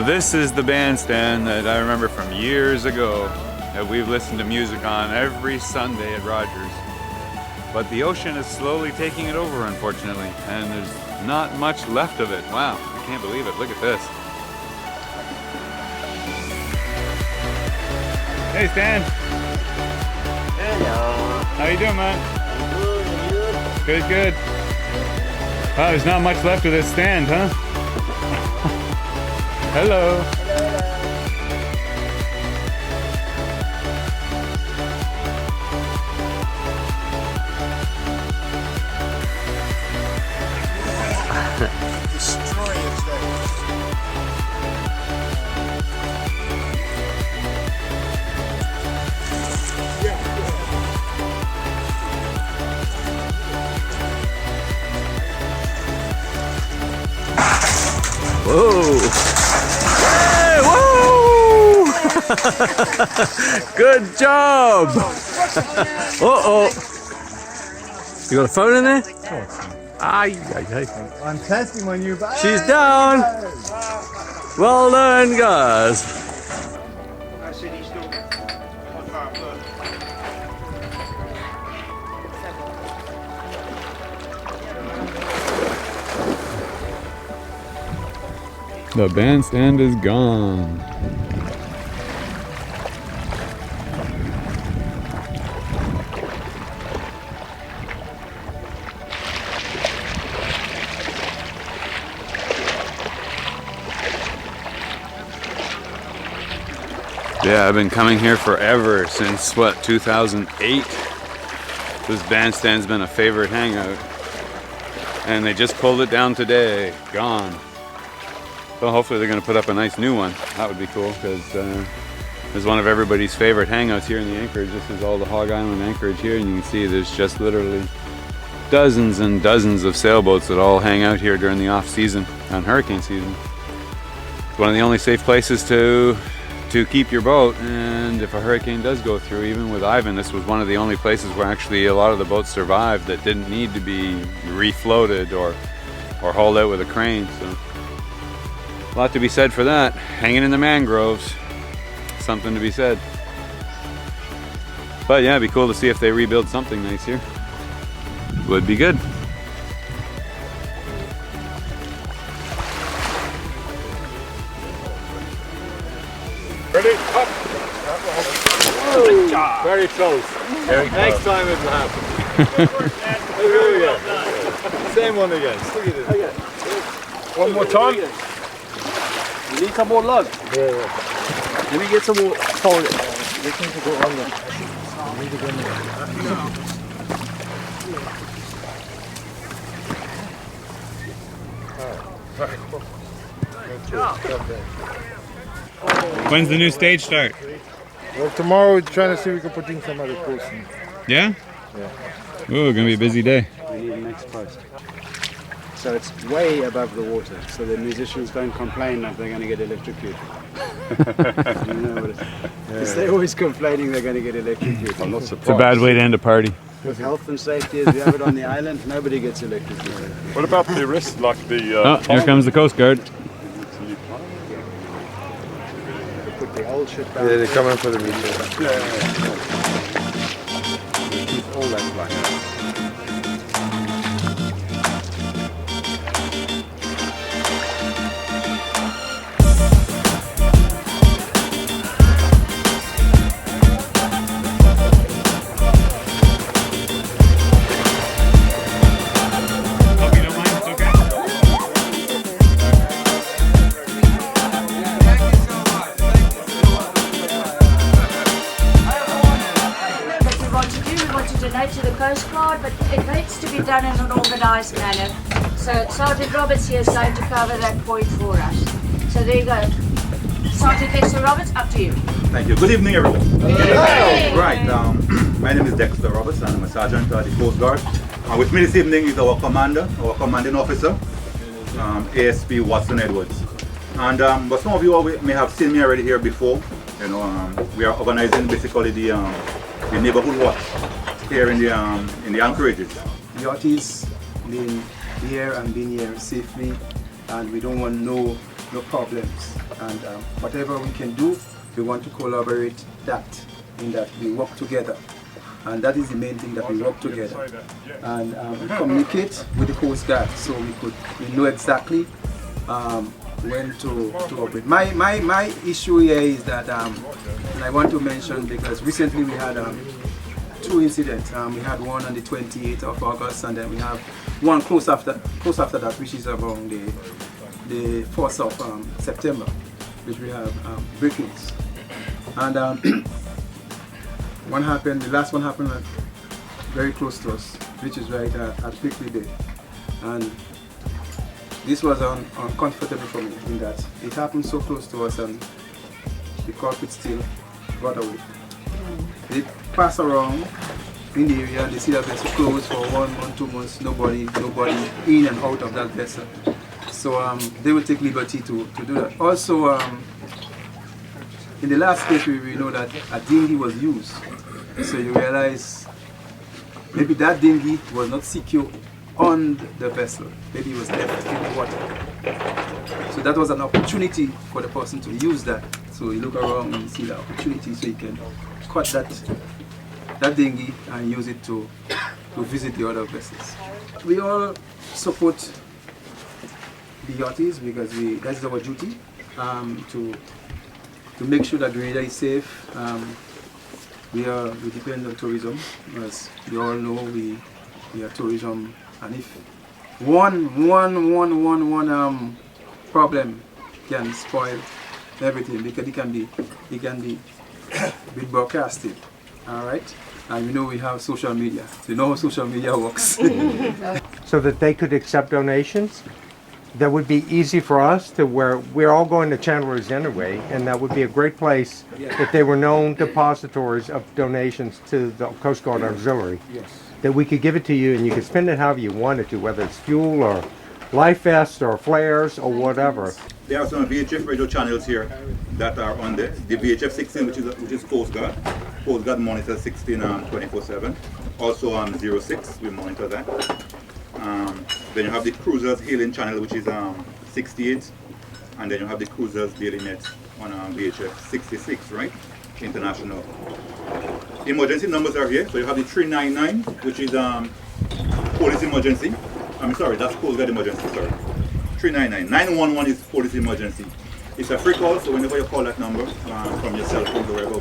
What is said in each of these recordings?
Now this is the bandstand that I remember from years ago that we've listened to music on every Sunday at Rogers. But the ocean is slowly taking it over, unfortunately, and there's not much left of it. Wow, I can't believe it. Look at this. Hey Stan. Hello. How you doing, man? Good, and you? Good, good. Wow, there's not much left of this stand, huh? Hello. Destroy its Whoa! Hey, whoa! Good job! Uh-oh! You got a phone in there? Ay, ay, ay. I'm testing my new bag. She's down! Well done, guys! The bandstand is gone. Yeah, I've been coming here forever, since what, 2008? This bandstand's been a favorite hangout. And they just pulled it down today. Gone. So hopefully they're going to put up a nice new one. That would be cool, because it's one of everybody's favorite hangouts here in the anchorage. This is all the Hog Island anchorage here, and you can see there's just literally dozens and dozens of sailboats that all hang out here during the off season, on hurricane season. It's one of the only safe places to keep your boat, and if a hurricane does go through, even with Ivan, this was one of the only places where actually a lot of the boats survived that didn't need to be refloated or hauled out with a crane. So a lot to be said for that. Hanging in the mangroves, something to be said. But yeah, it'd be cool to see if they rebuild something nice here. Would be good. Ready? Up. Whoa. Very close. Next time it will happen. Same one again. Look at this. Okay. One more time. You need some more lug. Yeah. Let me get some more. Hold it. We need to go under. We need to go under. When's the new stage start? Well, tomorrow we're trying to see if we can put in some other posts. Yeah? Yeah. Ooh, gonna be a busy day. We need the next post. So it's way above the water, so the musicians don't complain that they're going to get electrocuted. You know what it is? Because they're always complaining they're going to get electrocuted. I'm not surprised. It's a bad way to end a party. With health and safety as we have it on the island, nobody gets electrocuted. What about the risk, like the... Oh, here comes the Coast Guard. Put the old shit down. Yeah, they're coming for the meeting. Keep all that black. To the Coast Guard, but it needs to be done in an organised manner. So Sergeant Roberts here is going to cover that point for us. So there you go. Sergeant Dexter Roberts, up to you. Thank you. Good evening, everyone. Hey. Right, my name is Dexter Roberts and I'm a sergeant at the Coast Guard. With me this evening is our commander, our commanding officer, ASP Watson Edwards. And but some of you may have seen me already here before. You know, we are organizing basically the neighborhood watch here in the anchorages. Yachties been here and been here safely, and we don't want no no problems. And whatever we can do, we want to collaborate that, in that we work together. And that is the main thing, that we work together. And we communicate with the Coast Guard, so we know exactly when to operate. My issue here is that, and I want to mention, because recently we had 2 incidents. We had one on the 28th of August, and then we have one close after that, which is around the 4th of September, which we have break-ins. And one happened, the last one happened very close to us, which is right at Pickley Bay. And this was uncomfortable for me, in that it happened so close to us and the culprit still got away. They pass around in the area and they see that vessel closed for 1 month, 2 months, nobody in and out of that vessel. So they will take liberty to do that. Also, in the last case we know that a dinghy was used. So you realize maybe that dinghy was not secure on the vessel. Maybe it was left in the water. So that was an opportunity for the person to use that. So you look around and see the opportunity, so you can cut that dinghy and use it to visit the other vessels. We all support the yachties, because that's our duty, to make sure that the area is safe. We depend on tourism, as you all know. We are tourism, and if one problem can spoil everything, because it can be broadcasted. All right, and you know we have social media. So you know how social media works. So that they could accept donations. That would be easy for us, to where we're all going to Chandler's anyway, and that would be a great place if they were known depositories of donations to the Coast Guard Auxiliary. Yes. That we could give it to you and you could spend it however you wanted to, whether it's fuel or life vests or flares or whatever. There are some VHF radio channels here that are on the VHF 16, which is Coast Guard. Coast Guard monitors 16 24/7. Also on 06, we monitor that. Then you have the Cruisers Hailing channel, which is 68, and then you have the Cruisers Daily Net on VHF 66, right? International. Emergency numbers are here. So you have the 399, which is police emergency. I'm sorry, that's Coast Guard emergency, sorry. 399. 911 is police emergency. It's a free call, so whenever you call that number from your cell phone, wherever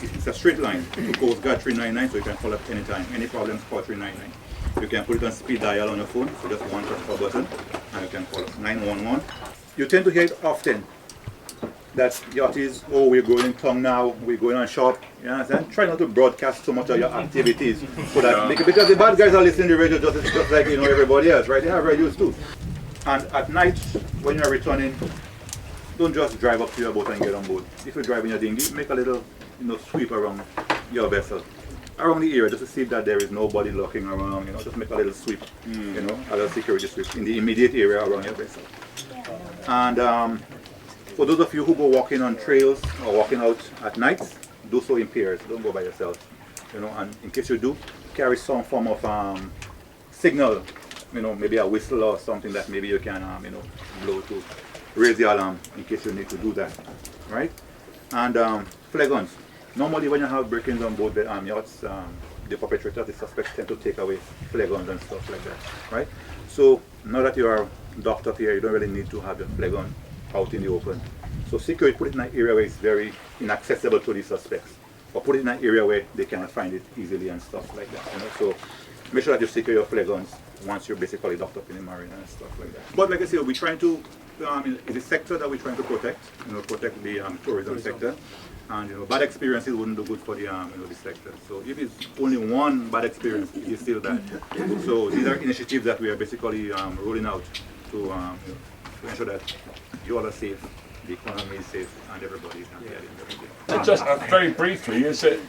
it's a straight line to Coast Guard 399, so you can call up anytime. Any problems, call 399. You can put it on speed dial on your phone, so just one press of a button, and you can call us 911. You tend to hear it often that yachties, oh, we're going in town now, we're going on shop. You understand? Try not to broadcast so much of your activities, so that because the bad guys are listening to the radio just like everybody else, right? They have radios too. And at night, when you're returning, don't just drive up to your boat and get on board. If you're driving your dinghy, make a little sweep around your vessel, around the area, just to see that there is nobody looking around. Just make a little sweep, a little security sweep in the immediate area around your vessel. And for those of you who go walking on trails or walking out at night, do so in pairs. Don't go by yourself. And in case you do, carry some form of signal. Maybe a whistle or something that maybe you can blow to raise the alarm in case you need to do that, right? And flare guns. Normally, when you have break-ins on board the yachts, the perpetrators, the suspects, tend to take away flare guns and stuff like that, right? So now that you are docked up here, you don't really need to have your flare gun out in the open. So secure it, put it in an area where it's very inaccessible to the suspects, or put it in an area where they cannot find it easily and stuff like that. So make sure that you secure your flare guns once you're basically docked up in the marina and stuff like that. But like I said, we're trying to, it's a sector that we're trying to protect, protect the tourism sector. And bad experiences wouldn't do good for the the sector. So if it's only one bad experience, it's still bad. So these are initiatives that we are basically rolling out to ensure that you all are safe, the economy is safe, and everybody is happy at the end of the day. So just very briefly, is it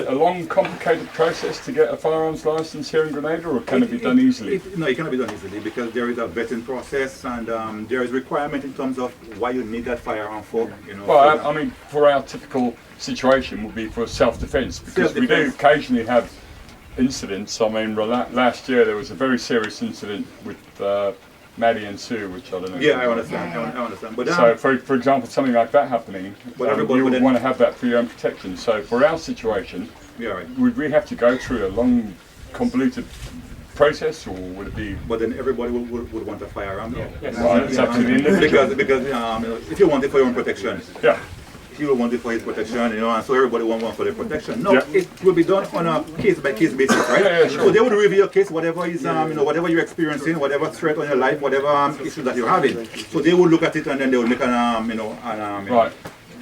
a long, complicated process to get a firearms license here in Grenada, or can it be done easily? No, it cannot be done easily, because there is a vetting process, and there is requirement in terms of why you need that firearm for. Well, I mean, for our typical situation would be for self-defense, because we do occasionally have incidents. I mean, last year there was a very serious incident with Maddie and Sue, which I don't know. Yeah, I understand. I understand. But So, for example, something like that happening, you would want to have that for your own protection. So, for our situation, would we have to go through a long, convoluted process, or would it be? But then everybody would want a firearm. Yes. Right, it's up to the individual. Because if you want it for your own protection, yeah. He will want it for his protection, and so everybody want one for their protection. No, it will be done on a case-by-case basis, right? Yeah, sure. So they would review your case, whatever is, whatever you're experiencing, whatever threat on your life, whatever issue that you're having. So they will look at it and then they will make right.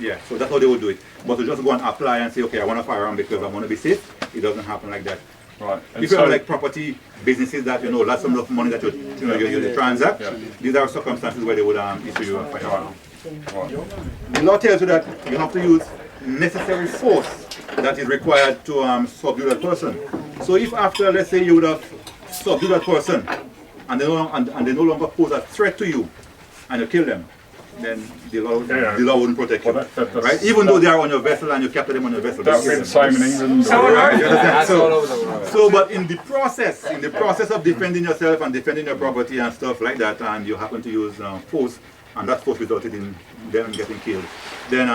Yeah, so that's how they would do it. But to just go and apply and say, okay, I want a firearm because I want to be safe, it doesn't happen like that. Right. And if you have like property businesses that lots of money that you transact, these are circumstances where they would issue you a firearm. Right. The law tells you that you have to use necessary force that is required to subdue that person. So if after, let's say, you would have subdued that person and they no longer pose a threat to you and you kill them, then the law wouldn't protect you, right? Even though they are on your vessel and you capture them on your vessel. That would be the same in England. But in the process of defending yourself and defending your property and stuff like that, and you happen to use force, and that force resulted in them getting killed, then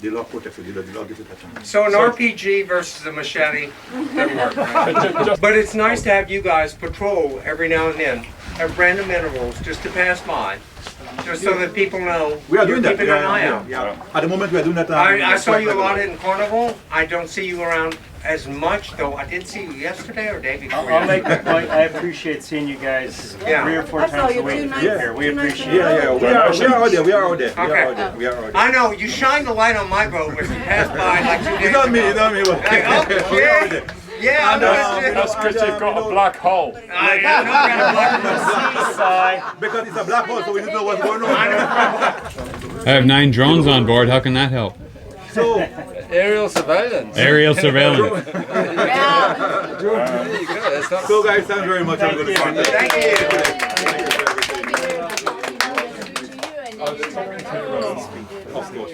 the law protects you, the law gives it a chance. So an RPG versus a machete doesn't work, right? But it's nice to have you guys patrol every now and then at random intervals just to pass by. Just so that people know we are doing that. Keeping an eye out. Yeah. At the moment we are doing that. I saw you a lot in Carnival. I don't see you around as much, though. I did see you yesterday or day before. I'll make the point. I appreciate seeing you guys 3 or 4 times a week here. We appreciate it. We are out there. Okay. We are out there. I know you shine the light on my boat when you pass by like 2 days ago. It's not me. Like, yeah, that's because you've got a black hole. Because it's a black hole, so we don't know what's going on. I have 9 drones on board. How can that help? So aerial surveillance. Aerial surveillance. There you go. So guys, thanks very much. I'm going to start. Thank you. Of course.